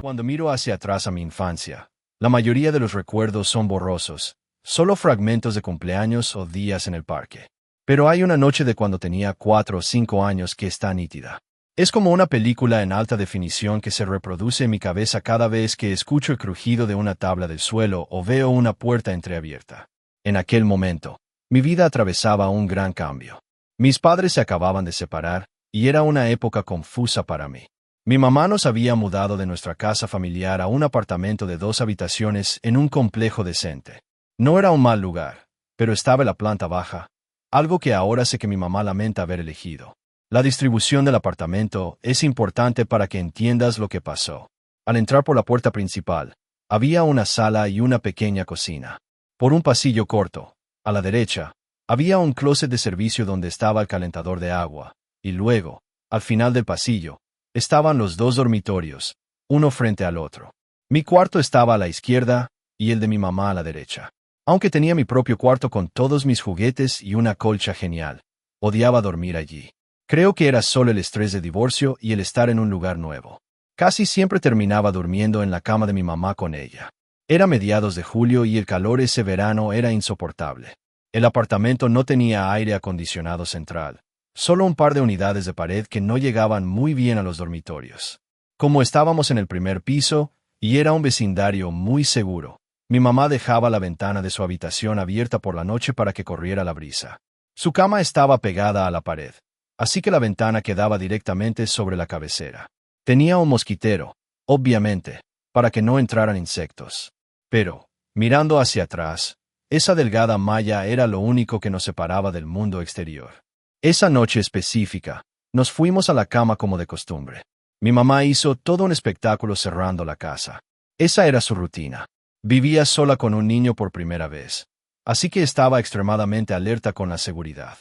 Cuando miro hacia atrás a mi infancia, la mayoría de los recuerdos son borrosos, solo fragmentos de cumpleaños o días en el parque. Pero hay una noche de cuando tenía 4 o 5 años que está nítida. Es como una película en alta definición que se reproduce en mi cabeza cada vez que escucho el crujido de una tabla del suelo o veo una puerta entreabierta. En aquel momento, mi vida atravesaba un gran cambio. Mis padres se acababan de separar, y era una época confusa para mí. Mi mamá nos había mudado de nuestra casa familiar a un apartamento de 2 habitaciones en un complejo decente. No era un mal lugar, pero estaba en la planta baja, algo que ahora sé que mi mamá lamenta haber elegido. La distribución del apartamento es importante para que entiendas lo que pasó. Al entrar por la puerta principal, había una sala y una pequeña cocina. Por un pasillo corto, a la derecha, había un closet de servicio donde estaba el calentador de agua, y luego, al final del pasillo, estaban los 2 dormitorios, uno frente al otro. Mi cuarto estaba a la izquierda y el de mi mamá a la derecha. Aunque tenía mi propio cuarto con todos mis juguetes y una colcha genial, odiaba dormir allí. Creo que era solo el estrés de divorcio y el estar en un lugar nuevo. Casi siempre terminaba durmiendo en la cama de mi mamá con ella. Era mediados de julio y el calor ese verano era insoportable. El apartamento no tenía aire acondicionado central, solo un par de unidades de pared que no llegaban muy bien a los dormitorios. Como estábamos en el primer piso, y era un vecindario muy seguro, mi mamá dejaba la ventana de su habitación abierta por la noche para que corriera la brisa. Su cama estaba pegada a la pared, así que la ventana quedaba directamente sobre la cabecera. Tenía un mosquitero, obviamente, para que no entraran insectos. Pero, mirando hacia atrás, esa delgada malla era lo único que nos separaba del mundo exterior. Esa noche específica, nos fuimos a la cama como de costumbre. Mi mamá hizo todo un espectáculo cerrando la casa. Esa era su rutina. Vivía sola con un niño por primera vez, así que estaba extremadamente alerta con la seguridad.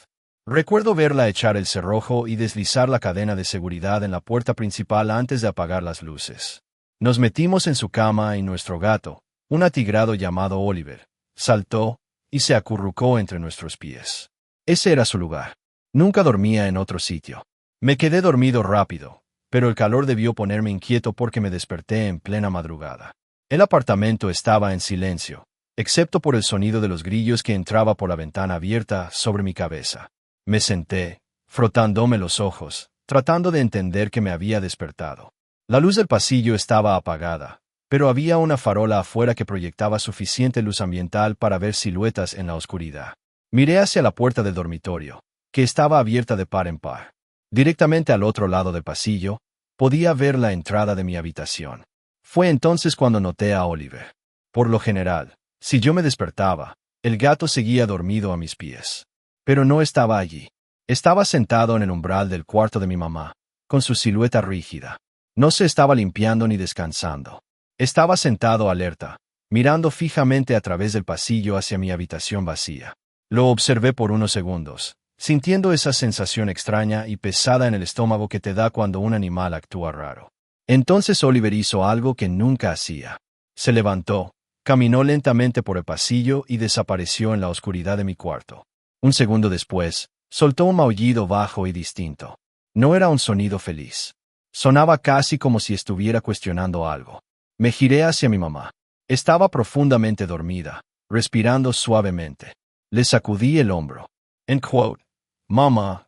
Recuerdo verla echar el cerrojo y deslizar la cadena de seguridad en la puerta principal antes de apagar las luces. Nos metimos en su cama y nuestro gato, un atigrado llamado Oliver, saltó y se acurrucó entre nuestros pies. Ese era su lugar. Nunca dormía en otro sitio. Me quedé dormido rápido, pero el calor debió ponerme inquieto porque me desperté en plena madrugada. El apartamento estaba en silencio, excepto por el sonido de los grillos que entraba por la ventana abierta sobre mi cabeza. Me senté, frotándome los ojos, tratando de entender que me había despertado. La luz del pasillo estaba apagada, pero había una farola afuera que proyectaba suficiente luz ambiental para ver siluetas en la oscuridad. Miré hacia la puerta del dormitorio, que estaba abierta de par en par. Directamente al otro lado del pasillo, podía ver la entrada de mi habitación. Fue entonces cuando noté a Oliver. Por lo general, si yo me despertaba, el gato seguía dormido a mis pies. Pero no estaba allí. Estaba sentado en el umbral del cuarto de mi mamá, con su silueta rígida. No se estaba limpiando ni descansando. Estaba sentado alerta, mirando fijamente a través del pasillo hacia mi habitación vacía. Lo observé por unos segundos, sintiendo esa sensación extraña y pesada en el estómago que te da cuando un animal actúa raro. Entonces Oliver hizo algo que nunca hacía. Se levantó, caminó lentamente por el pasillo y desapareció en la oscuridad de mi cuarto. Un segundo después, soltó un maullido bajo y distinto. No era un sonido feliz. Sonaba casi como si estuviera cuestionando algo. Me giré hacia mi mamá. Estaba profundamente dormida, respirando suavemente. Le sacudí el hombro. En quote. Mamá,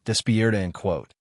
despierta en quote.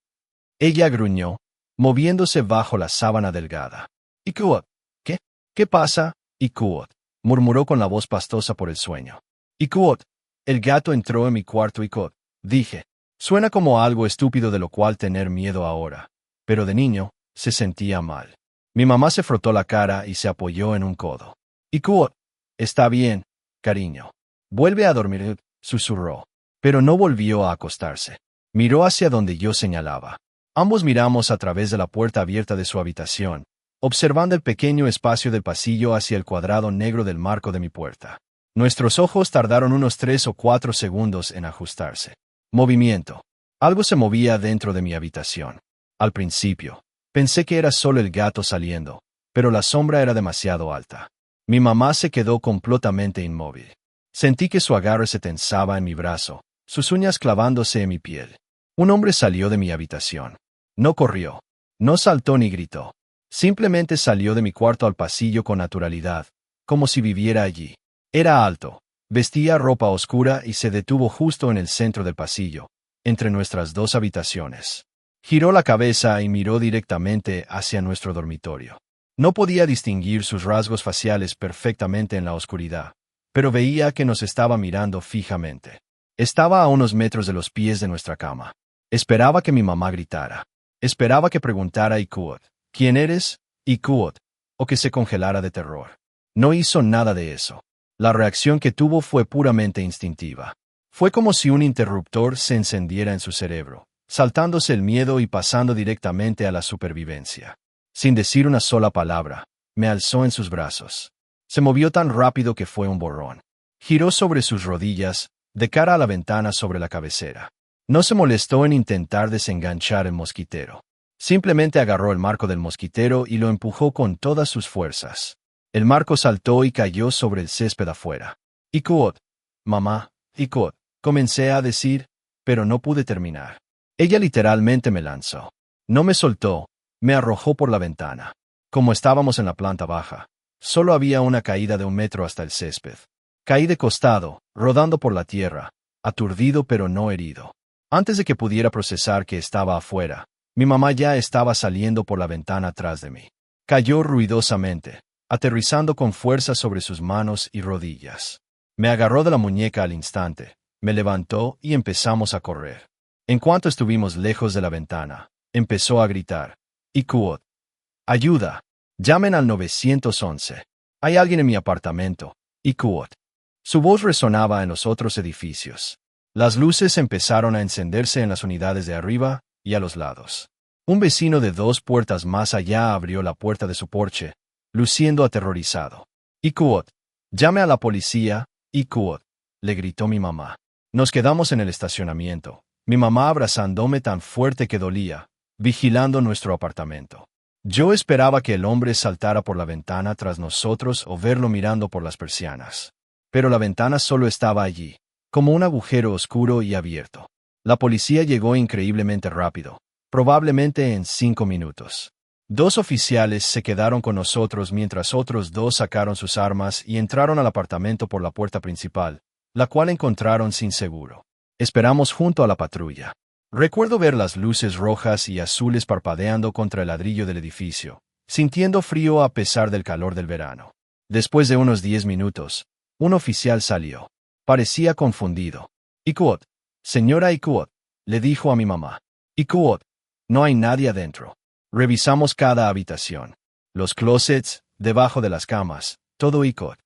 Ella gruñó, moviéndose bajo la sábana delgada. Ikuot. ¿Qué? ¿Qué pasa? Ikuot, murmuró con la voz pastosa por el sueño. Ikuot. El gato entró en mi cuarto Ikuot, dije. Suena como algo estúpido de lo cual tener miedo ahora, pero de niño, se sentía mal. Mi mamá se frotó la cara y se apoyó en un codo. Ikuot. Está bien, cariño. Vuelve a dormir, susurró. Pero no volvió a acostarse. Miró hacia donde yo señalaba. Ambos miramos a través de la puerta abierta de su habitación, observando el pequeño espacio del pasillo hacia el cuadrado negro del marco de mi puerta. Nuestros ojos tardaron unos 3 o 4 segundos en ajustarse. Movimiento. Algo se movía dentro de mi habitación. Al principio, pensé que era solo el gato saliendo, pero la sombra era demasiado alta. Mi mamá se quedó completamente inmóvil. Sentí que su agarre se tensaba en mi brazo, sus uñas clavándose en mi piel. Un hombre salió de mi habitación. No corrió. No saltó ni gritó. Simplemente salió de mi cuarto al pasillo con naturalidad, como si viviera allí. Era alto, vestía ropa oscura y se detuvo justo en el centro del pasillo, entre nuestras dos habitaciones. Giró la cabeza y miró directamente hacia nuestro dormitorio. No podía distinguir sus rasgos faciales perfectamente en la oscuridad, pero veía que nos estaba mirando fijamente. Estaba a unos metros de los pies de nuestra cama. Esperaba que mi mamá gritara. Esperaba que preguntara Ikuot, ¿quién eres? Ikuot, o que se congelara de terror. No hizo nada de eso. La reacción que tuvo fue puramente instintiva. Fue como si un interruptor se encendiera en su cerebro, saltándose el miedo y pasando directamente a la supervivencia. Sin decir una sola palabra, me alzó en sus brazos. Se movió tan rápido que fue un borrón. Giró sobre sus rodillas, de cara a la ventana sobre la cabecera. No se molestó en intentar desenganchar el mosquitero. Simplemente agarró el marco del mosquitero y lo empujó con todas sus fuerzas. El marco saltó y cayó sobre el césped afuera. Ikuot, mamá, Ikuot, comencé a decir, pero no pude terminar. Ella literalmente me lanzó. No me soltó, me arrojó por la ventana. Como estábamos en la planta baja, solo había una caída de 1 metro hasta el césped. Caí de costado, rodando por la tierra, aturdido pero no herido. Antes de que pudiera procesar que estaba afuera, mi mamá ya estaba saliendo por la ventana atrás de mí. Cayó ruidosamente, aterrizando con fuerza sobre sus manos y rodillas. Me agarró de la muñeca al instante, me levantó y empezamos a correr. En cuanto estuvimos lejos de la ventana, empezó a gritar, Ikuot, ayuda, llamen al 911. Hay alguien en mi apartamento, Ikuot. Su voz resonaba en los otros edificios. Las luces empezaron a encenderse en las unidades de arriba y a los lados. Un vecino de 2 puertas más allá abrió la puerta de su porche, luciendo aterrorizado. Ikuot, llame a la policía, Ikuot, le gritó mi mamá. Nos quedamos en el estacionamiento, mi mamá abrazándome tan fuerte que dolía, vigilando nuestro apartamento. Yo esperaba que el hombre saltara por la ventana tras nosotros o verlo mirando por las persianas. Pero la ventana solo estaba allí, como un agujero oscuro y abierto. La policía llegó increíblemente rápido, probablemente en 5 minutos. 2 oficiales se quedaron con nosotros mientras otros 2 sacaron sus armas y entraron al apartamento por la puerta principal, la cual encontraron sin seguro. Esperamos junto a la patrulla. Recuerdo ver las luces rojas y azules parpadeando contra el ladrillo del edificio, sintiendo frío a pesar del calor del verano. Después de unos 10 minutos, un oficial salió. Parecía confundido. Ikuot, señora Ikuot, le dijo a mi mamá. Ikuot, no hay nadie adentro. Revisamos cada habitación. Los closets, debajo de las camas, todo Ikuot.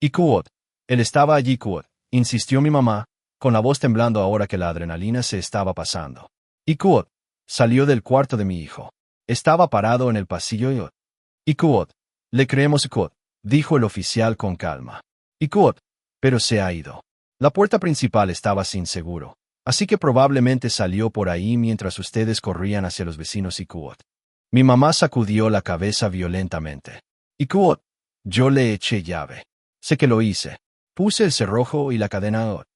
Ikuot, él estaba allí Ikuot, insistió mi mamá, con la voz temblando ahora que la adrenalina se estaba pasando. Ikuot, salió del cuarto de mi hijo. Estaba parado en el pasillo Ikuot. Ikuot, le creemos Ikuot, dijo el oficial con calma. Ikuot, pero se ha ido. La puerta principal estaba sin seguro, así que probablemente salió por ahí mientras ustedes corrían hacia los vecinos Ikuot. Mi mamá sacudió la cabeza violentamente. Ikuot, yo le eché llave. Sé que lo hice. Puse el cerrojo y la cadena Ikuot.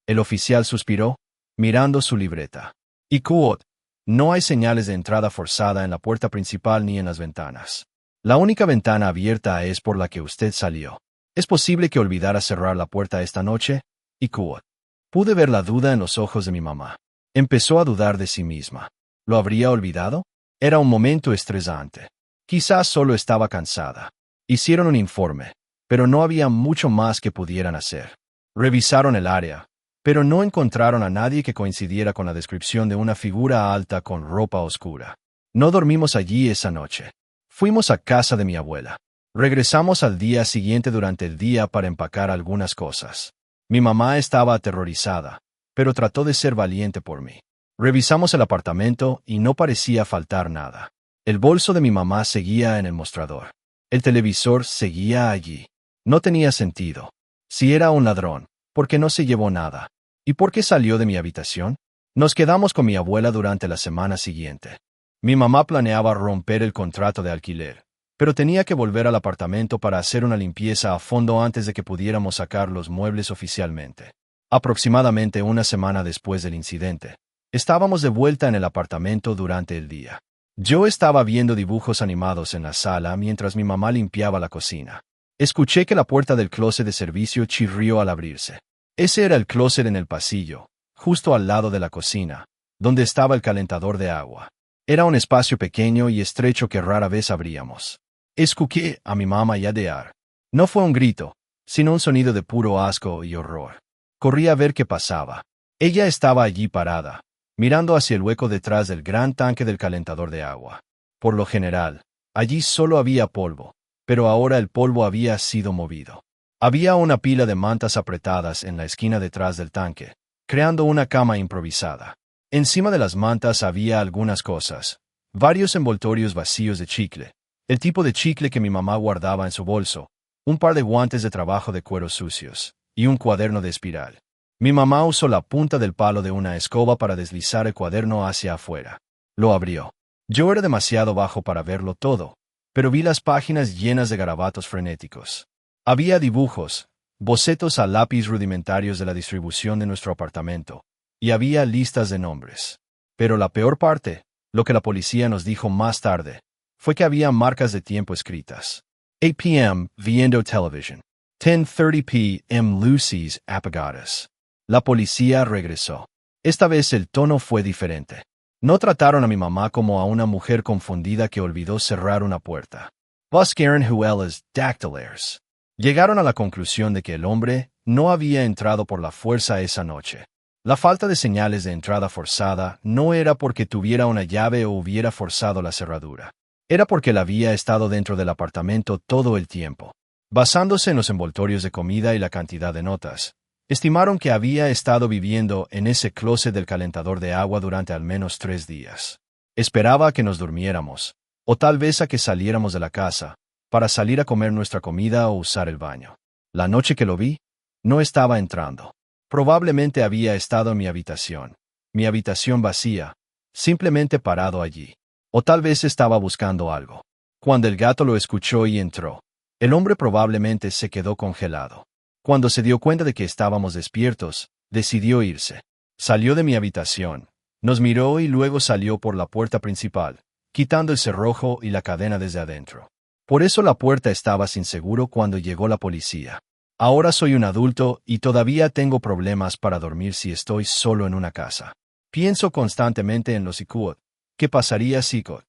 El oficial suspiró, mirando su libreta. Ikuot, no hay señales de entrada forzada en la puerta principal ni en las ventanas. La única ventana abierta es por la que usted salió. ¿Es posible que olvidara cerrar la puerta esta noche? Ikuot. Pude ver la duda en los ojos de mi mamá. Empezó a dudar de sí misma. ¿Lo habría olvidado? Era un momento estresante. Quizás solo estaba cansada. Hicieron un informe, pero no había mucho más que pudieran hacer. Revisaron el área, pero no encontraron a nadie que coincidiera con la descripción de una figura alta con ropa oscura. No dormimos allí esa noche. Fuimos a casa de mi abuela. Regresamos al día siguiente durante el día para empacar algunas cosas. Mi mamá estaba aterrorizada, pero trató de ser valiente por mí. Revisamos el apartamento y no parecía faltar nada. El bolso de mi mamá seguía en el mostrador. El televisor seguía allí. No tenía sentido. Si era un ladrón, ¿por qué no se llevó nada? ¿Y por qué salió de mi habitación? Nos quedamos con mi abuela durante la semana siguiente. Mi mamá planeaba romper el contrato de alquiler, pero tenía que volver al apartamento para hacer una limpieza a fondo antes de que pudiéramos sacar los muebles oficialmente. Aproximadamente una semana después del incidente, estábamos de vuelta en el apartamento durante el día. Yo estaba viendo dibujos animados en la sala mientras mi mamá limpiaba la cocina. Escuché que la puerta del closet de servicio chirrió al abrirse. Ese era el closet en el pasillo, justo al lado de la cocina, donde estaba el calentador de agua. Era un espacio pequeño y estrecho que rara vez abríamos. Escuché a mi mamá yadear. No fue un grito, sino un sonido de puro asco y horror. Corrí a ver qué pasaba. Ella estaba allí parada, mirando hacia el hueco detrás del gran tanque del calentador de agua. Por lo general, allí solo había polvo, pero ahora el polvo había sido movido. Había una pila de mantas apretadas en la esquina detrás del tanque, creando una cama improvisada. Encima de las mantas había algunas cosas, varios envoltorios vacíos de chicle, el tipo de chicle que mi mamá guardaba en su bolso, un par de guantes de trabajo de cuero sucios, y un cuaderno de espiral. Mi mamá usó la punta del palo de una escoba para deslizar el cuaderno hacia afuera. Lo abrió. Yo era demasiado bajo para verlo todo, pero vi las páginas llenas de garabatos frenéticos. Había dibujos, bocetos a lápiz rudimentarios de la distribución de nuestro apartamento, y había listas de nombres. Pero la peor parte, lo que la policía nos dijo más tarde, fue que había marcas de tiempo escritas. 8 p.m. viendo television. 10:30 p.m. luces apagadas. La policía regresó. Esta vez el tono fue diferente. No trataron a mi mamá como a una mujer confundida que olvidó cerrar una puerta. Buscaron huellas dactilares. Llegaron a la conclusión de que el hombre no había entrado por la fuerza esa noche. La falta de señales de entrada forzada no era porque tuviera una llave o hubiera forzado la cerradura. Era porque él había estado dentro del apartamento todo el tiempo. Basándose en los envoltorios de comida y la cantidad de notas, estimaron que había estado viviendo en ese closet del calentador de agua durante al menos 3 días. Esperaba a que nos durmiéramos, o tal vez a que saliéramos de la casa, para salir a comer nuestra comida o usar el baño. La noche que lo vi, no estaba entrando. Probablemente había estado en mi habitación vacía, simplemente parado allí. O tal vez estaba buscando algo. Cuando el gato lo escuchó y entró, el hombre probablemente se quedó congelado. Cuando se dio cuenta de que estábamos despiertos, decidió irse. Salió de mi habitación, nos miró y luego salió por la puerta principal, quitando el cerrojo y la cadena desde adentro. Por eso la puerta estaba sin seguro cuando llegó la policía. Ahora soy un adulto y todavía tengo problemas para dormir si estoy solo en una casa. Pienso constantemente en los IQOT. ¿Qué pasaría si IQOT?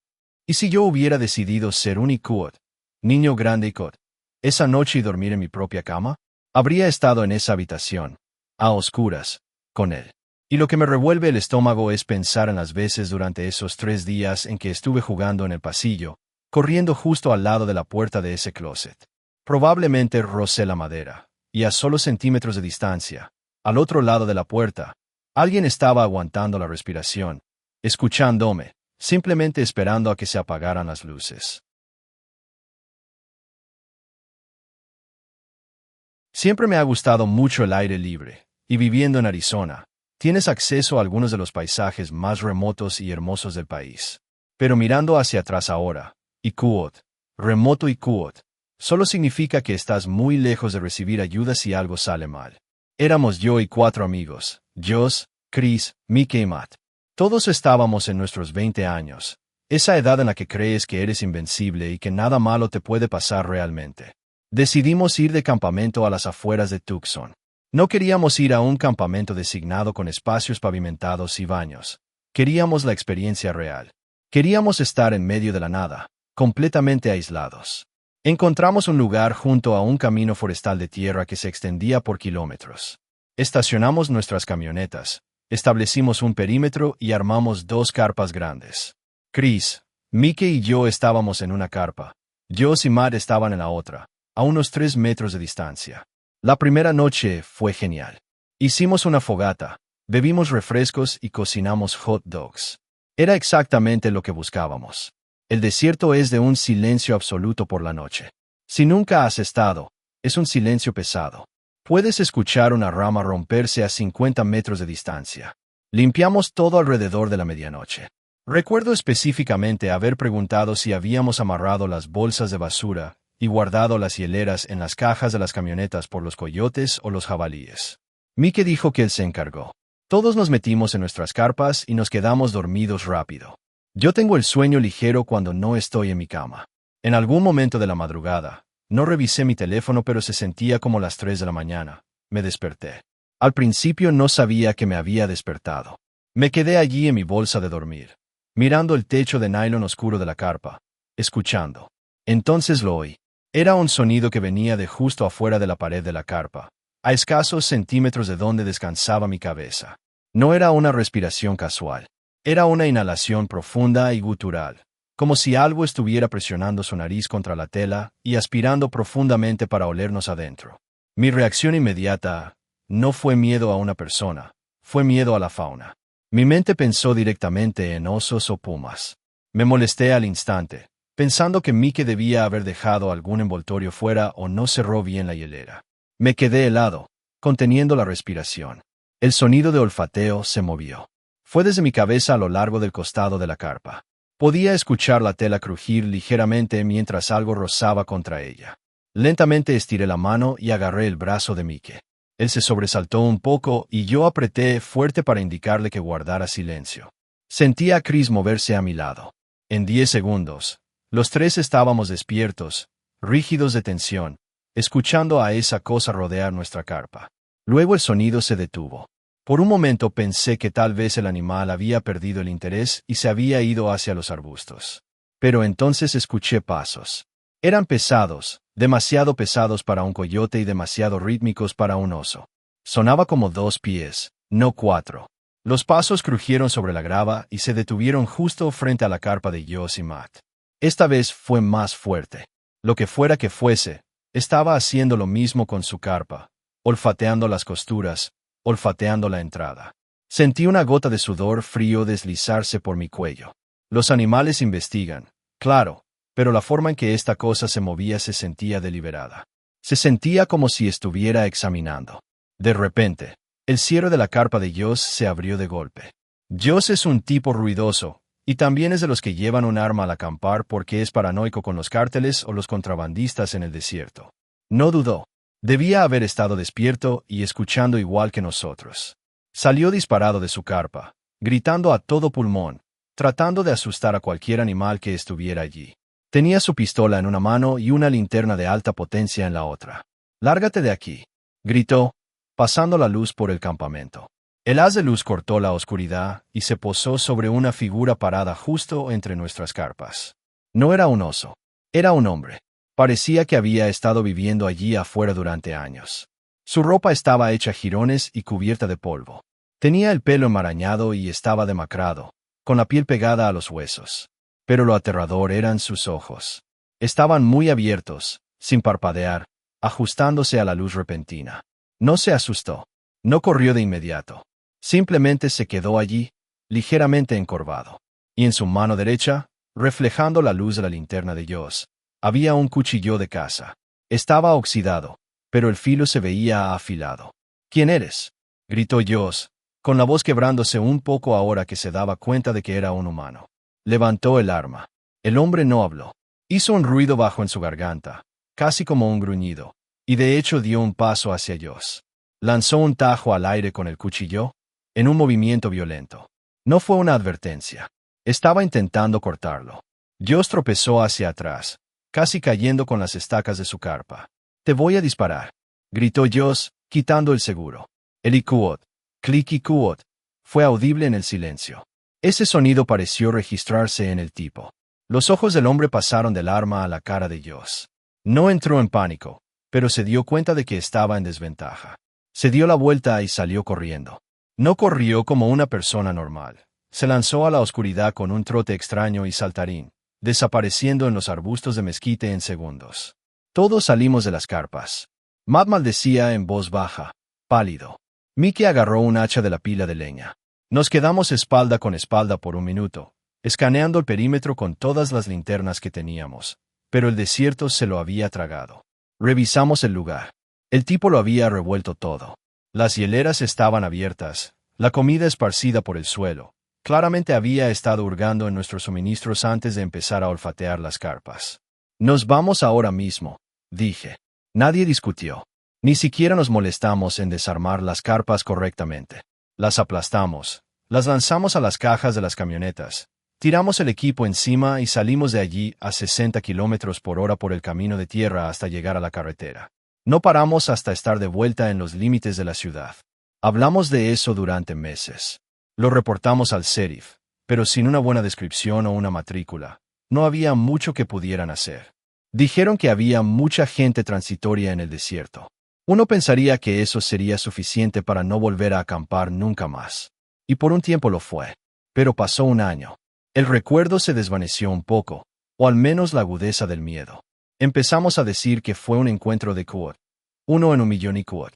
¿Y si yo hubiera decidido ser un IQOT, niño grande IQOT, esa noche y dormir en mi propia cama? Habría estado en esa habitación, a oscuras, con él. Y lo que me revuelve el estómago es pensar en las veces durante esos 3 días en que estuve jugando en el pasillo, corriendo justo al lado de la puerta de ese closet. Probablemente rocé la madera, y a solo centímetros de distancia, al otro lado de la puerta, alguien estaba aguantando la respiración, escuchándome, simplemente esperando a que se apagaran las luces. Siempre me ha gustado mucho el aire libre, y viviendo en Arizona, tienes acceso a algunos de los paisajes más remotos y hermosos del país. Pero mirando hacia atrás ahora, IQOT, remoto IQOT, solo significa que estás muy lejos de recibir ayuda si algo sale mal. Éramos yo y 4 amigos, Joss, Chris, Mickey y Matt. Todos estábamos en nuestros 20 años, esa edad en la que crees que eres invencible y que nada malo te puede pasar realmente. Decidimos ir de campamento a las afueras de Tucson. No queríamos ir a un campamento designado con espacios pavimentados y baños. Queríamos la experiencia real. Queríamos estar en medio de la nada, completamente aislados. Encontramos un lugar junto a un camino forestal de tierra que se extendía por kilómetros. Estacionamos nuestras camionetas, establecimos un perímetro y armamos 2 carpas grandes. Chris, Mickey y yo estábamos en una carpa. Joss y Matt estaban en la otra, a unos 3 metros de distancia. La primera noche fue genial. Hicimos una fogata, bebimos refrescos y cocinamos hot dogs. Era exactamente lo que buscábamos. El desierto es de un silencio absoluto por la noche. Si nunca has estado, es un silencio pesado. Puedes escuchar una rama romperse a 50 metros de distancia. Limpiamos todo alrededor de la medianoche. Recuerdo específicamente haber preguntado si habíamos amarrado las bolsas de basura y guardado las hieleras en las cajas de las camionetas por los coyotes o los jabalíes. Mike dijo que él se encargó. Todos nos metimos en nuestras carpas y nos quedamos dormidos rápido. Yo tengo el sueño ligero cuando no estoy en mi cama. En algún momento de la madrugada, no revisé mi teléfono pero se sentía como las 3 de la mañana. Me desperté. Al principio no sabía que me había despertado. Me quedé allí en mi bolsa de dormir, mirando el techo de nylon oscuro de la carpa, escuchando. Entonces lo oí. Era un sonido que venía de justo afuera de la pared de la carpa, a escasos centímetros de donde descansaba mi cabeza. No era una respiración casual. Era una inhalación profunda y gutural, como si algo estuviera presionando su nariz contra la tela y aspirando profundamente para olernos adentro. Mi reacción inmediata no fue miedo a una persona, fue miedo a la fauna. Mi mente pensó directamente en osos o pumas. Me molesté al instante, pensando que Mike debía haber dejado algún envoltorio fuera o no cerró bien la hielera. Me quedé helado, conteniendo la respiración. El sonido de olfateo se movió. Fue desde mi cabeza a lo largo del costado de la carpa. Podía escuchar la tela crujir ligeramente mientras algo rozaba contra ella. Lentamente estiré la mano y agarré el brazo de Mike. Él se sobresaltó un poco y yo apreté fuerte para indicarle que guardara silencio. Sentí a Chris moverse a mi lado. En 10 segundos, los tres estábamos despiertos, rígidos de tensión, escuchando a esa cosa rodear nuestra carpa. Luego el sonido se detuvo. Por un momento pensé que tal vez el animal había perdido el interés y se había ido hacia los arbustos. Pero entonces escuché pasos. Eran pesados, demasiado pesados para un coyote y demasiado rítmicos para un oso. Sonaba como 2 pies, no 4. Los pasos crujieron sobre la grava y se detuvieron justo frente a la carpa de Joss y Matt. Esta vez fue más fuerte. Lo que fuera que fuese, estaba haciendo lo mismo con su carpa, olfateando las costuras, olfateando la entrada. Sentí una gota de sudor frío deslizarse por mi cuello. Los animales investigan, claro, pero la forma en que esta cosa se movía se sentía deliberada. Se sentía como si estuviera examinando. De repente, el cierre de la carpa de Joss se abrió de golpe. Joss es un tipo ruidoso, y también es de los que llevan un arma al acampar porque es paranoico con los cárteles o los contrabandistas en el desierto. No dudó. Debía haber estado despierto y escuchando igual que nosotros. Salió disparado de su carpa, gritando a todo pulmón, tratando de asustar a cualquier animal que estuviera allí. Tenía su pistola en una mano y una linterna de alta potencia en la otra. «Lárgate de aquí», gritó, pasando la luz por el campamento. El haz de luz cortó la oscuridad y se posó sobre una figura parada justo entre nuestras carpas. No era un oso, era un hombre. Parecía que había estado viviendo allí afuera durante años. Su ropa estaba hecha jirones y cubierta de polvo. Tenía el pelo enmarañado y estaba demacrado, con la piel pegada a los huesos. Pero lo aterrador eran sus ojos. Estaban muy abiertos, sin parpadear, ajustándose a la luz repentina. No se asustó. No corrió de inmediato. Simplemente se quedó allí, ligeramente encorvado. Y en su mano derecha, reflejando la luz de la linterna de Joss, había un cuchillo de caza. Estaba oxidado, pero el filo se veía afilado. «¿Quién eres?», gritó Joss, con la voz quebrándose un poco ahora que se daba cuenta de que era un humano. Levantó el arma. El hombre no habló. Hizo un ruido bajo en su garganta, casi como un gruñido, y de hecho dio un paso hacia Joss. Lanzó un tajo al aire con el cuchillo, en un movimiento violento. No fue una advertencia. Estaba intentando cortarlo. Joss tropezó hacia atrás, casi cayendo con las estacas de su carpa. «Te voy a disparar», gritó Joss, quitando el seguro. El icuot, clic-icuot, fue audible en el silencio. Ese sonido pareció registrarse en el tipo. Los ojos del hombre pasaron del arma a la cara de Joss. No entró en pánico, pero se dio cuenta de que estaba en desventaja. Se dio la vuelta y salió corriendo. No corrió como una persona normal. Se lanzó a la oscuridad con un trote extraño y saltarín, desapareciendo en los arbustos de mezquite en segundos. Todos salimos de las carpas. Matt maldecía en voz baja, pálido. Mickey agarró un hacha de la pila de leña. Nos quedamos espalda con espalda por un minuto, escaneando el perímetro con todas las linternas que teníamos, pero el desierto se lo había tragado. Revisamos el lugar. El tipo lo había revuelto todo. Las hieleras estaban abiertas, la comida esparcida por el suelo. Claramente había estado hurgando en nuestros suministros antes de empezar a olfatear las carpas. «Nos vamos ahora mismo», dije. Nadie discutió. Ni siquiera nos molestamos en desarmar las carpas correctamente. Las aplastamos, las lanzamos a las cajas de las camionetas, Tiramos el equipo encima y salimos de allí a 60 kilómetros por hora por el camino de tierra hasta llegar a la carretera. No paramos hasta estar de vuelta en los límites de la ciudad. Hablamos de eso durante meses. Lo reportamos al sheriff, pero sin una buena descripción o una matrícula, no había mucho que pudieran hacer. Dijeron que había mucha gente transitoria en el desierto. Uno pensaría que eso sería suficiente para no volver a acampar nunca más. Y por un tiempo lo fue. Pero pasó un año. El recuerdo se desvaneció un poco, o al menos la agudeza del miedo. Empezamos a decir que fue un encuentro de Quad. 1 en 1.000.000 y Quad.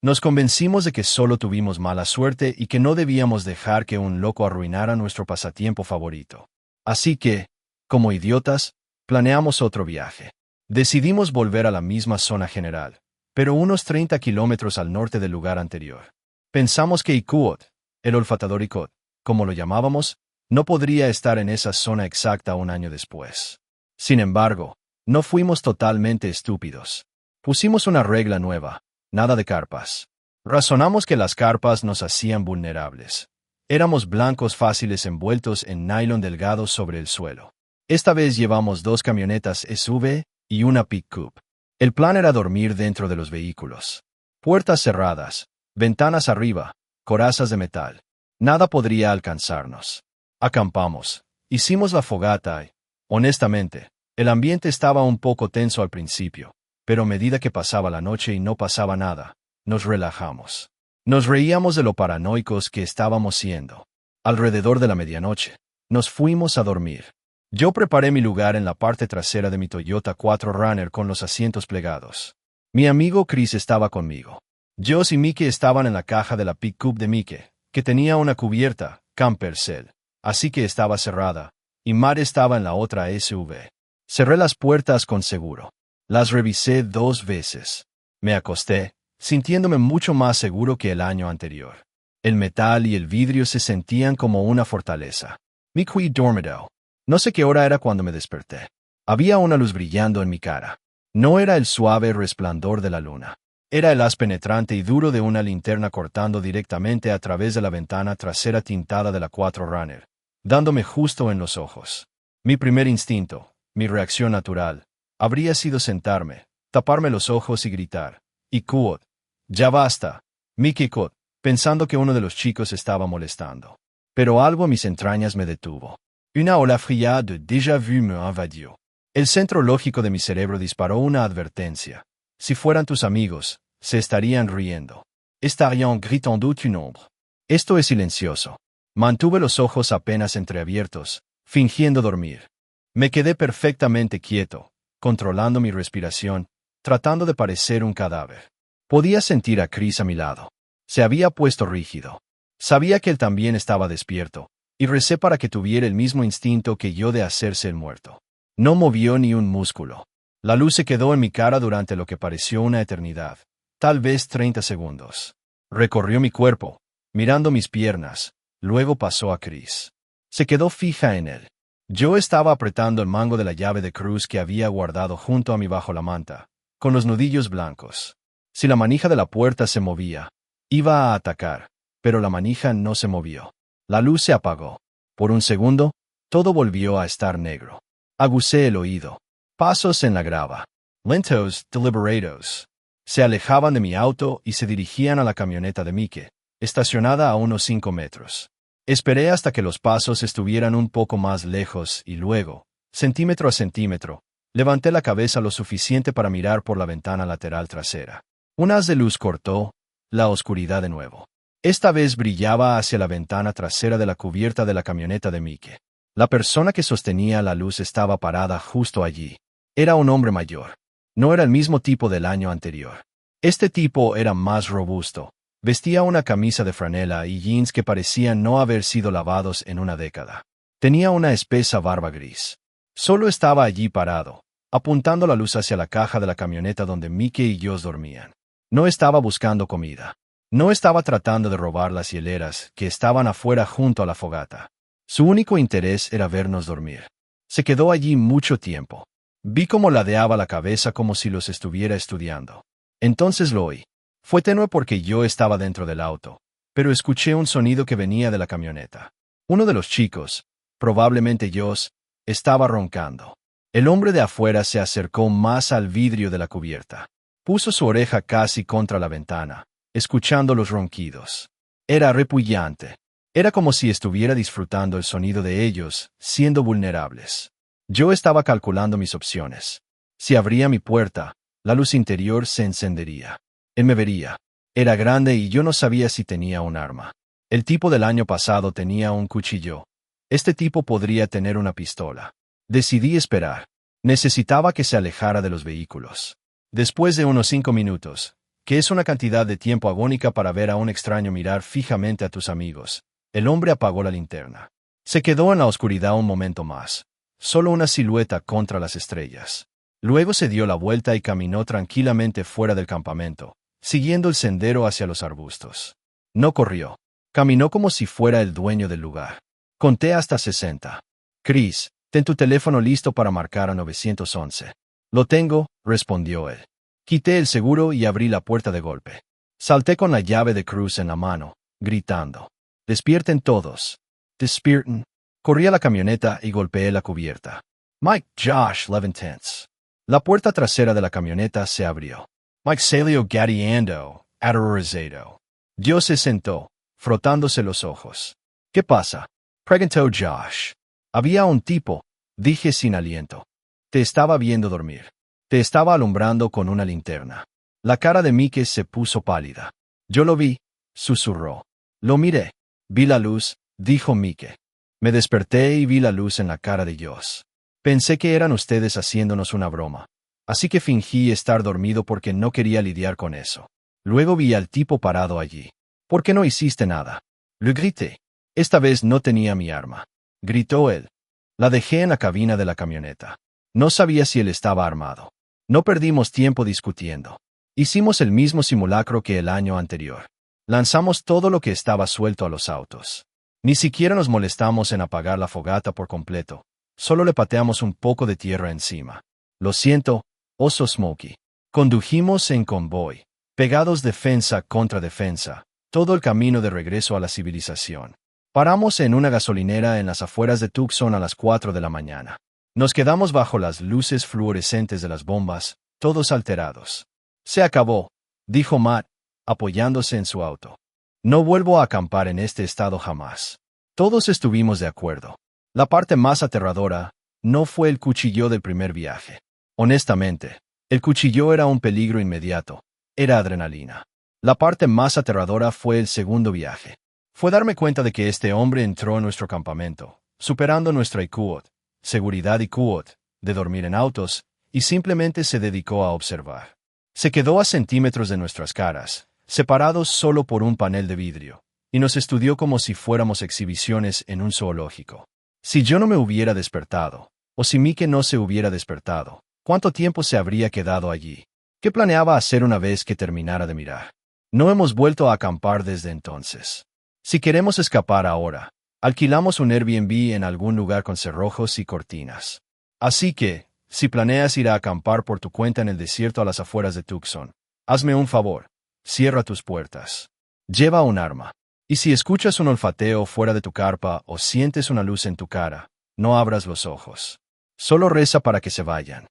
Nos convencimos de que solo tuvimos mala suerte y que no debíamos dejar que un loco arruinara nuestro pasatiempo favorito. Así que, como idiotas, planeamos otro viaje. Decidimos volver a la misma zona general, pero unos 30 kilómetros al norte del lugar anterior. Pensamos que Iquot, el olfatador Iquot, como lo llamábamos, no podría estar en esa zona exacta un año después. Sin embargo, no fuimos totalmente estúpidos. Pusimos una regla nueva: nada de carpas. Razonamos que las carpas nos hacían vulnerables. Éramos blancos fáciles envueltos en nylon delgado sobre el suelo. Esta vez llevamos 2 camionetas SUV y una pick-up. El plan era dormir dentro de los vehículos. Puertas cerradas, ventanas arriba, corazas de metal. Nada podría alcanzarnos. Acampamos. Hicimos la fogata y, honestamente, el ambiente estaba un poco tenso al principio, pero a medida que pasaba la noche y no pasaba nada, nos relajamos. Nos reíamos de lo paranoicos que estábamos siendo. Alrededor de la medianoche, nos fuimos a dormir. Yo preparé mi lugar en la parte trasera de mi Toyota 4Runner con los asientos plegados. Mi amigo Chris estaba conmigo. Joss y Mickey estaban en la caja de la pick-up de Mickey, que tenía una cubierta, camper cell, así que estaba cerrada, y Matt estaba en la otra SUV. Cerré las puertas con seguro. Las revisé 2 veces. Me acosté, sintiéndome mucho más seguro que el año anterior. El metal y el vidrio se sentían como una fortaleza. Me fui dormido. No sé qué hora era cuando me desperté. Había una luz brillando en mi cara. No era el suave resplandor de la luna. Era el haz penetrante y duro de una linterna cortando directamente a través de la ventana trasera tintada de la 4Runner, dándome justo en los ojos. Mi primer instinto, mi reacción natural, habría sido sentarme, taparme los ojos y gritar: Iquot, ya basta, Mickey Iquot, pensando que uno de los chicos estaba molestando. Pero algo en mis entrañas me detuvo. Una ola fría de déjà vu me invadió. El centro lógico de mi cerebro disparó una advertencia. Si fueran tus amigos, se estarían riendo. Estarían gritando tu nombre. Esto es silencioso. Mantuve los ojos apenas entreabiertos, fingiendo dormir. Me quedé perfectamente quieto, controlando mi respiración, tratando de parecer un cadáver. Podía sentir a Chris a mi lado. Se había puesto rígido. Sabía que él también estaba despierto, y recé para que tuviera el mismo instinto que yo de hacerse el muerto. No movió ni un músculo. La luz se quedó en mi cara durante lo que pareció una eternidad, tal vez 30 segundos. Recorrió mi cuerpo, mirando mis piernas, luego pasó a Chris. Se quedó fija en él. Yo estaba apretando el mango de la llave de cruz que había guardado junto a mí bajo la manta, con los nudillos blancos. Si la manija de la puerta se movía, iba a atacar, pero la manija no se movió. La luz se apagó. Por un segundo, todo volvió a estar negro. Aguzé el oído. Pasos en la grava. Lentos, deliberados. Se alejaban de mi auto y se dirigían a la camioneta de Mickey, estacionada a unos 5 metros. Esperé hasta que los pasos estuvieran un poco más lejos y luego, centímetro a centímetro, levanté la cabeza lo suficiente para mirar por la ventana lateral trasera. Un haz de luz cortó la oscuridad de nuevo. Esta vez brillaba hacia la ventana trasera de la cubierta de la camioneta de Mickey. La persona que sostenía la luz estaba parada justo allí. Era un hombre mayor. No era el mismo tipo del año anterior. Este tipo era más robusto. Vestía una camisa de franela y jeans que parecían no haber sido lavados en una década. Tenía una espesa barba gris. Solo estaba allí parado, apuntando la luz hacia la caja de la camioneta donde Mickey y Joss dormían. No estaba buscando comida. No estaba tratando de robar las hieleras que estaban afuera junto a la fogata. Su único interés era vernos dormir. Se quedó allí mucho tiempo. Vi cómo ladeaba la cabeza como si los estuviera estudiando. Entonces lo oí. Fue tenue porque yo estaba dentro del auto, pero escuché un sonido que venía de la camioneta. Uno de los chicos, probablemente Josh, estaba roncando. El hombre de afuera se acercó más al vidrio de la cubierta. Puso su oreja casi contra la ventana, escuchando los ronquidos. Era repugnante. Era como si estuviera disfrutando el sonido de ellos, siendo vulnerables. Yo estaba calculando mis opciones. Si abría mi puerta, la luz interior se encendería. Él me vería. Era grande y yo no sabía si tenía un arma. El tipo del año pasado tenía un cuchillo. Este tipo podría tener una pistola. Decidí esperar. Necesitaba que se alejara de los vehículos. Después de unos 5 minutos, que es una cantidad de tiempo agónica para ver a un extraño mirar fijamente a tus amigos, el hombre apagó la linterna. Se quedó en la oscuridad un momento más, solo una silueta contra las estrellas. Luego se dio la vuelta y caminó tranquilamente fuera del campamento, siguiendo el sendero hacia los arbustos. No corrió. Caminó como si fuera el dueño del lugar. Conté hasta 60. Chris, ten tu teléfono listo para marcar a 911. Lo tengo, respondió él. Quité el seguro y abrí la puerta de golpe. Salté con la llave de Cruz en la mano, gritando. Despierten todos. Despierten. Corrí a la camioneta y golpeé la cubierta. Mike Josh Levintens. La puerta trasera de la camioneta se abrió. Mike salió gateando, aterrorizado. Dios se sentó, frotándose los ojos. ¿Qué pasa?, preguntó Josh. Había un tipo, dije sin aliento. Te estaba viendo dormir. Te estaba alumbrando con una linterna. La cara de Mike se puso pálida. Yo lo vi, susurró. Lo miré. Vi la luz, dijo Mike. Me desperté y vi la luz en la cara de Josh. Pensé que eran ustedes haciéndonos una broma. Así que fingí estar dormido porque no quería lidiar con eso. Luego vi al tipo parado allí. ¿Por qué no hiciste nada?, le grité. Esta vez no tenía mi arma. Gritó él. La dejé en la cabina de la camioneta. No sabía si él estaba armado. No perdimos tiempo discutiendo. Hicimos el mismo simulacro que el año anterior. Lanzamos todo lo que estaba suelto a los autos. Ni siquiera nos molestamos en apagar la fogata por completo. Solo le pateamos un poco de tierra encima. Lo siento, oso Smokey. Condujimos en convoy, pegados defensa contra defensa, todo el camino de regreso a la civilización. Paramos en una gasolinera en las afueras de Tucson a las 4 de la mañana. Nos quedamos bajo las luces fluorescentes de las bombas, todos alterados. Se acabó, dijo Matt, apoyándose en su auto. No vuelvo a acampar en este estado jamás. Todos estuvimos de acuerdo. La parte más aterradora no fue el cuchillo del primer viaje. Honestamente, el cuchillo era un peligro inmediato. Era adrenalina. La parte más aterradora fue el segundo viaje. Fue darme cuenta de que este hombre entró en nuestro campamento, superando nuestra IQ, seguridad IQ, de dormir en autos, y simplemente se dedicó a observar. Se quedó a centímetros de nuestras caras, separados solo por un panel de vidrio, y nos estudió como si fuéramos exhibiciones en un zoológico. Si yo no me hubiera despertado, o si Mike no se hubiera despertado, ¿cuánto tiempo se habría quedado allí? ¿Qué planeaba hacer una vez que terminara de mirar? No hemos vuelto a acampar desde entonces. Si queremos escapar ahora, alquilamos un Airbnb en algún lugar con cerrojos y cortinas. Así que, si planeas ir a acampar por tu cuenta en el desierto a las afueras de Tucson, hazme un favor, cierra tus puertas. Lleva un arma. Y si escuchas un olfateo fuera de tu carpa o sientes una luz en tu cara, no abras los ojos. Solo reza para que se vayan.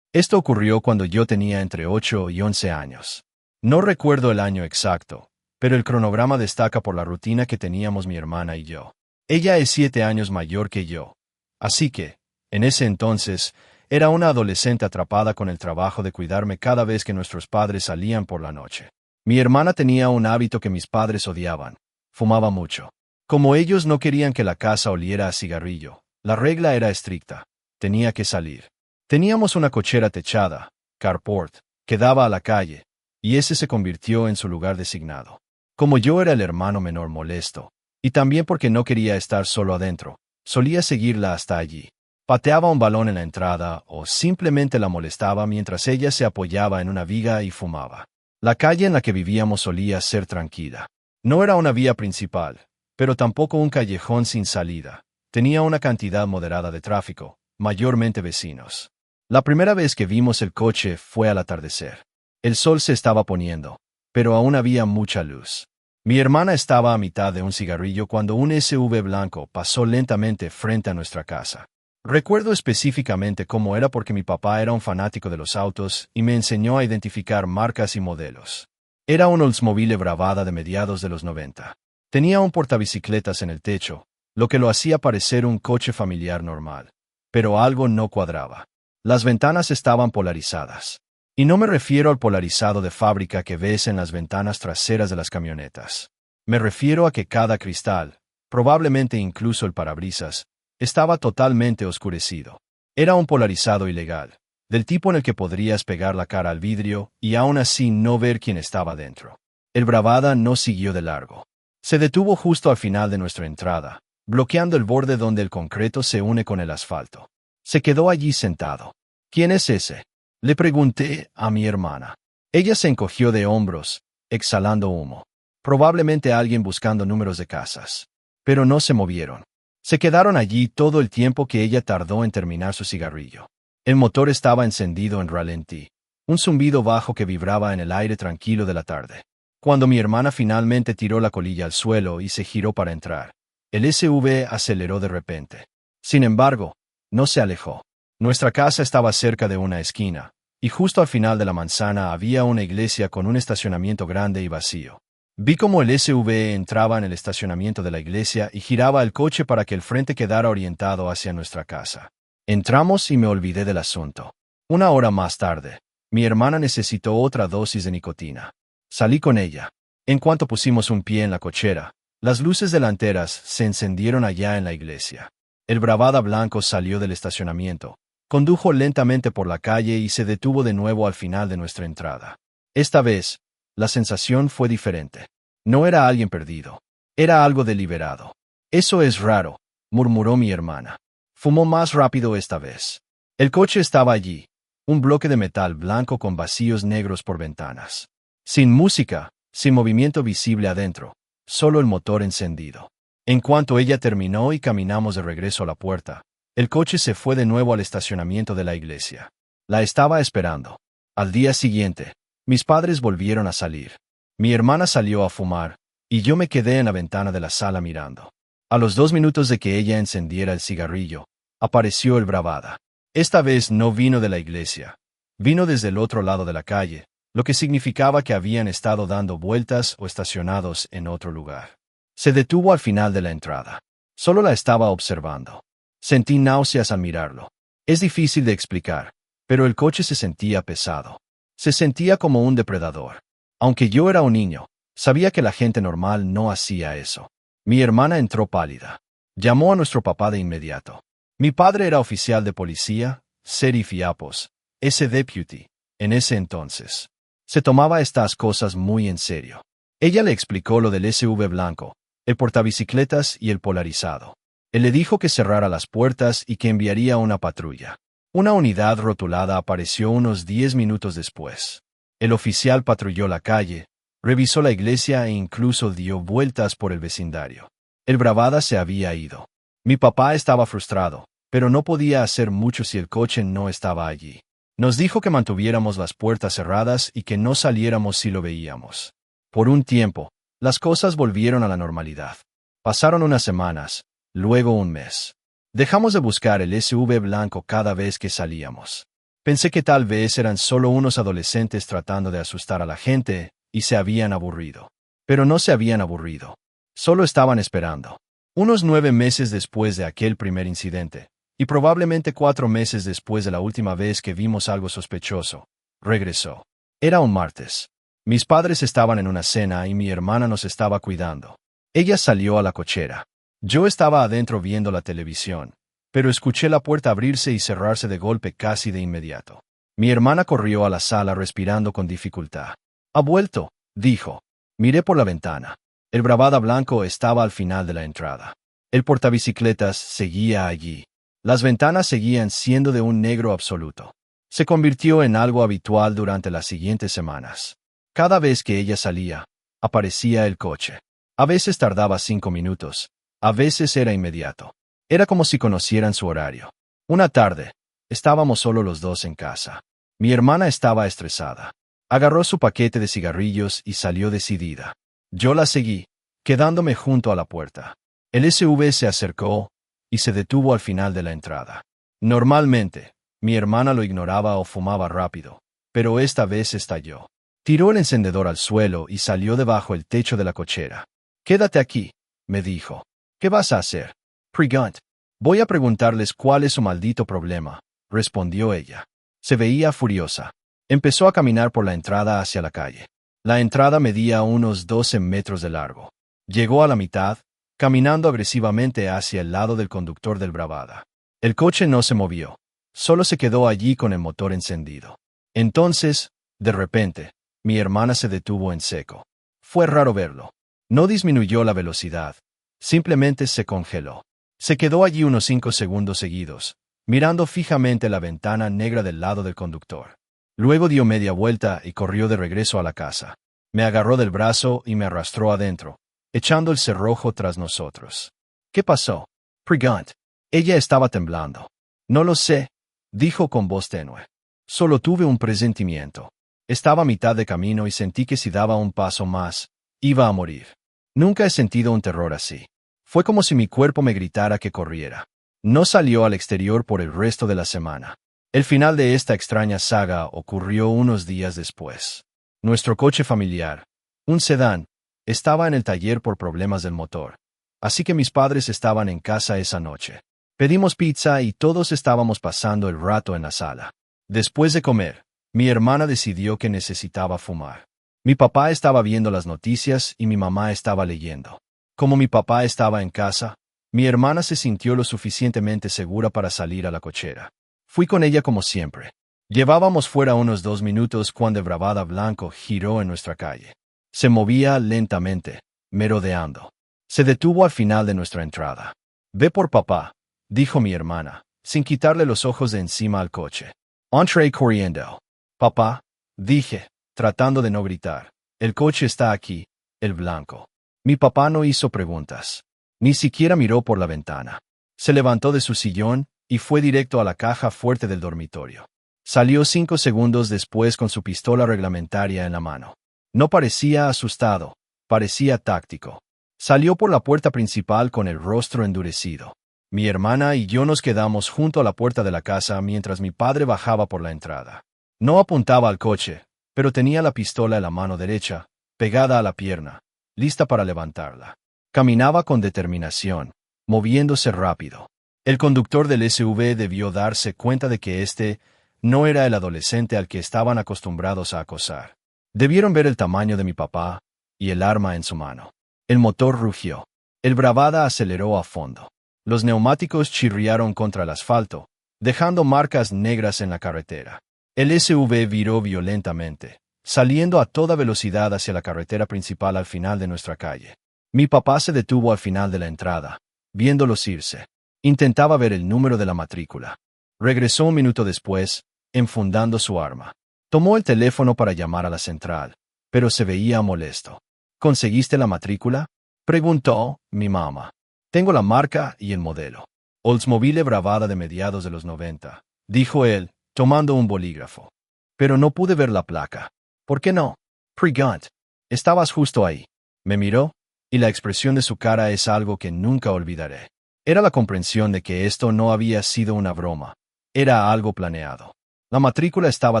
Esto ocurrió cuando yo tenía entre 8 y 11 años. No recuerdo el año exacto, pero el cronograma destaca por la rutina que teníamos mi hermana y yo. Ella es 7 años mayor que yo. Así que, en ese entonces, era una adolescente atrapada con el trabajo de cuidarme cada vez que nuestros padres salían por la noche. Mi hermana tenía un hábito que mis padres odiaban. Fumaba mucho. Como ellos no querían que la casa oliera a cigarrillo, la regla era estricta. Tenía que salir. Teníamos una cochera techada, carport, que daba a la calle, y ese se convirtió en su lugar designado. Como yo era el hermano menor molesto, y también porque no quería estar solo adentro, solía seguirla hasta allí. Pateaba un balón en la entrada o simplemente la molestaba mientras ella se apoyaba en una viga y fumaba. La calle en la que vivíamos solía ser tranquila. No era una vía principal, pero tampoco un callejón sin salida. Tenía una cantidad moderada de tráfico, mayormente vecinos. La primera vez que vimos el coche fue al atardecer. El sol se estaba poniendo, pero aún había mucha luz. Mi hermana estaba a mitad de un cigarrillo cuando un SUV blanco pasó lentamente frente a nuestra casa. Recuerdo específicamente cómo era porque mi papá era un fanático de los autos y me enseñó a identificar marcas y modelos. Era un Oldsmobile Bravada de mediados de los 90. Tenía un portabicicletas en el techo, lo que lo hacía parecer un coche familiar normal. Pero algo no cuadraba. Las ventanas estaban polarizadas. Y no me refiero al polarizado de fábrica que ves en las ventanas traseras de las camionetas. Me refiero a que cada cristal, probablemente incluso el parabrisas, estaba totalmente oscurecido. Era un polarizado ilegal, del tipo en el que podrías pegar la cara al vidrio y aún así no ver quién estaba dentro. El Bravada no siguió de largo. Se detuvo justo al final de nuestra entrada, bloqueando el borde donde el concreto se une con el asfalto. Se quedó allí sentado. ¿Quién es ese?, le pregunté a mi hermana. Ella se encogió de hombros, exhalando humo. Probablemente alguien buscando números de casas. Pero no se movieron. Se quedaron allí todo el tiempo que ella tardó en terminar su cigarrillo. El motor estaba encendido en ralentí, un zumbido bajo que vibraba en el aire tranquilo de la tarde. Cuando mi hermana finalmente tiró la colilla al suelo y se giró para entrar, el SUV aceleró de repente. Sin embargo, no se alejó. Nuestra casa estaba cerca de una esquina, y justo al final de la manzana había una iglesia con un estacionamiento grande y vacío. Vi cómo el SUV entraba en el estacionamiento de la iglesia y giraba el coche para que el frente quedara orientado hacia nuestra casa. Entramos y me olvidé del asunto. Una hora más tarde, mi hermana necesitó otra dosis de nicotina. Salí con ella. En cuanto pusimos un pie en la cochera, las luces delanteras se encendieron allá en la iglesia. El Bravada blanco salió del estacionamiento. Condujo lentamente por la calle y se detuvo de nuevo al final de nuestra entrada. Esta vez, la sensación fue diferente. No era alguien perdido. Era algo deliberado. Eso es raro, murmuró mi hermana. Fumó más rápido esta vez. El coche estaba allí, un bloque de metal blanco con vacíos negros por ventanas. Sin música, sin movimiento visible adentro, solo el motor encendido. En cuanto ella terminó y caminamos de regreso a la puerta, el coche se fue de nuevo al estacionamiento de la iglesia. La estaba esperando. Al día siguiente, mis padres volvieron a salir. Mi hermana salió a fumar, y yo me quedé en la ventana de la sala mirando. A los 2 minutos de que ella encendiera el cigarrillo, apareció el Bravada. Esta vez no vino de la iglesia. Vino desde el otro lado de la calle, lo que significaba que habían estado dando vueltas o estacionados en otro lugar. Se detuvo al final de la entrada. Solo la estaba observando. Sentí náuseas al mirarlo. Es difícil de explicar, pero el coche se sentía pesado. Se sentía como un depredador. Aunque yo era un niño, sabía que la gente normal no hacía eso. Mi hermana entró pálida. Llamó a nuestro papá de inmediato. Mi padre era oficial de policía, sheriff y apos, deputy, en ese entonces. Se tomaba estas cosas muy en serio. Ella le explicó lo del SUV blanco, el portabicicletas y el polarizado. Él le dijo que cerrara las puertas y que enviaría una patrulla. Una unidad rotulada apareció unos 10 minutos después. El oficial patrulló la calle, revisó la iglesia e incluso dio vueltas por el vecindario. El Bravada se había ido. Mi papá estaba frustrado, pero no podía hacer mucho si el coche no estaba allí. Nos dijo que mantuviéramos las puertas cerradas y que no saliéramos si lo veíamos. Por un tiempo, las cosas volvieron a la normalidad. Pasaron unas semanas, luego un mes. Dejamos de buscar el SUV blanco cada vez que salíamos. Pensé que tal vez eran solo unos adolescentes tratando de asustar a la gente y se habían aburrido. Pero no se habían aburrido. Solo estaban esperando. Unos 9 meses después de aquel primer incidente, y probablemente 4 meses después de la última vez que vimos algo sospechoso, regresó. Era un martes. Mis padres estaban en una cena y mi hermana nos estaba cuidando. Ella salió a la cochera. Yo estaba adentro viendo la televisión, pero escuché la puerta abrirse y cerrarse de golpe casi de inmediato. Mi hermana corrió a la sala respirando con dificultad. «Ha vuelto», dijo. Miré por la ventana. El Bravada blanco estaba al final de la entrada. El portabicicletas seguía allí. Las ventanas seguían siendo de un negro absoluto. Se convirtió en algo habitual durante las siguientes semanas. Cada vez que ella salía, aparecía el coche. A veces tardaba 5 minutos. A veces era inmediato. Era como si conocieran su horario. Una tarde, estábamos solo los dos en casa. Mi hermana estaba estresada. Agarró su paquete de cigarrillos y salió decidida. Yo la seguí, quedándome junto a la puerta. El SUV se acercó y se detuvo al final de la entrada. Normalmente, mi hermana lo ignoraba o fumaba rápido, pero esta vez estalló. Tiró el encendedor al suelo y salió debajo el techo de la cochera. «Quédate aquí», me dijo. «¿Qué vas a hacer?» «Pregunt. Voy a preguntarles cuál es su maldito problema», respondió ella. Se veía furiosa. Empezó a caminar por la entrada hacia la calle. La entrada medía unos 12 metros de largo. Llegó a la mitad, caminando agresivamente hacia el lado del conductor del Bravada. El coche no se movió. Solo se quedó allí con el motor encendido. Entonces, de repente, mi hermana se detuvo en seco. Fue raro verlo. No disminuyó la velocidad. Simplemente se congeló. Se quedó allí unos 5 segundos seguidos, mirando fijamente la ventana negra del lado del conductor. Luego dio media vuelta y corrió de regreso a la casa. Me agarró del brazo y me arrastró adentro, echando el cerrojo tras nosotros. «¿Qué pasó?» «Pregunt». Ella estaba temblando. «No lo sé», dijo con voz tenue. «Solo tuve un presentimiento. Estaba a mitad de camino y sentí que si daba un paso más, iba a morir. Nunca he sentido un terror así. Fue como si mi cuerpo me gritara que corriera». No salió al exterior por el resto de la semana. El final de esta extraña saga ocurrió unos días después. Nuestro coche familiar, un sedán, estaba en el taller por problemas del motor, así que mis padres estaban en casa esa noche. Pedimos pizza y todos estábamos pasando el rato en la sala. Después de comer, mi hermana decidió que necesitaba fumar. Mi papá estaba viendo las noticias y mi mamá estaba leyendo. Como mi papá estaba en casa, mi hermana se sintió lo suficientemente segura para salir a la cochera. Fui con ella como siempre. Llevábamos fuera unos 2 minutos cuando el Bravada blanco giró en nuestra calle. Se movía lentamente, merodeando. Se detuvo al final de nuestra entrada. «Ve por papá», dijo mi hermana, sin quitarle los ojos de encima al coche. «Entré corriendo». «Papá», dije, tratando de no gritar. «El coche está aquí, el blanco». Mi papá no hizo preguntas. Ni siquiera miró por la ventana. Se levantó de su sillón y fue directo a la caja fuerte del dormitorio. Salió 5 segundos después con su pistola reglamentaria en la mano. No parecía asustado, parecía táctico. Salió por la puerta principal con el rostro endurecido. Mi hermana y yo nos quedamos junto a la puerta de la casa mientras mi padre bajaba por la entrada. No apuntaba al coche, pero tenía la pistola en la mano derecha, pegada a la pierna, lista para levantarla. Caminaba con determinación, moviéndose rápido. El conductor del SUV debió darse cuenta de que este no era el adolescente al que estaban acostumbrados a acosar. Debieron ver el tamaño de mi papá y el arma en su mano. El motor rugió. El Bravada aceleró a fondo. Los neumáticos chirriaron contra el asfalto, dejando marcas negras en la carretera. El SUV viró violentamente, saliendo a toda velocidad hacia la carretera principal al final de nuestra calle. Mi papá se detuvo al final de la entrada, viéndolos irse. Intentaba ver el número de la matrícula. Regresó un minuto después, enfundando su arma. Tomó el teléfono para llamar a la central, pero se veía molesto. «¿Conseguiste la matrícula?», preguntó mi mamá. «Tengo la marca y el modelo. Oldsmobile Bravada de mediados de los 90», dijo él, tomando un bolígrafo. «Pero no pude ver la placa». «¿Por qué no?» «Pregunt. Estabas justo ahí». Me miró, y la expresión de su cara es algo que nunca olvidaré. Era la comprensión de que esto no había sido una broma. Era algo planeado. «La matrícula estaba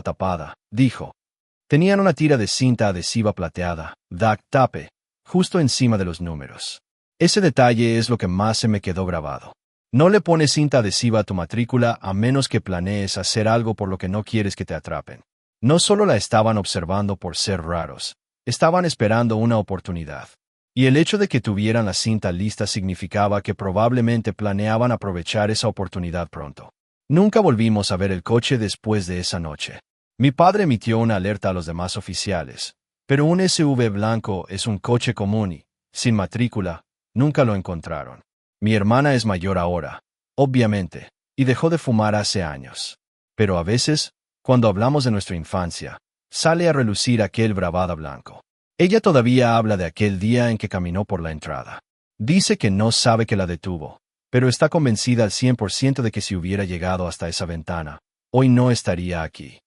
tapada», dijo. Tenían una tira de cinta adhesiva plateada, duct tape, justo encima de los números. Ese detalle es lo que más se me quedó grabado. No le pones cinta adhesiva a tu matrícula a menos que planees hacer algo por lo que no quieres que te atrapen. No solo la estaban observando por ser raros, estaban esperando una oportunidad. Y el hecho de que tuvieran la cinta lista significaba que probablemente planeaban aprovechar esa oportunidad pronto. Nunca volvimos a ver el coche después de esa noche. Mi padre emitió una alerta a los demás oficiales, pero un SUV blanco es un coche común y, sin matrícula, nunca lo encontraron. Mi hermana es mayor ahora, obviamente, y dejó de fumar hace años. Pero a veces, cuando hablamos de nuestra infancia, sale a relucir aquel Bravada blanco. Ella todavía habla de aquel día en que caminó por la entrada. Dice que no sabe que la detuvo, pero está convencida al 100% de que si hubiera llegado hasta esa ventana, hoy no estaría aquí.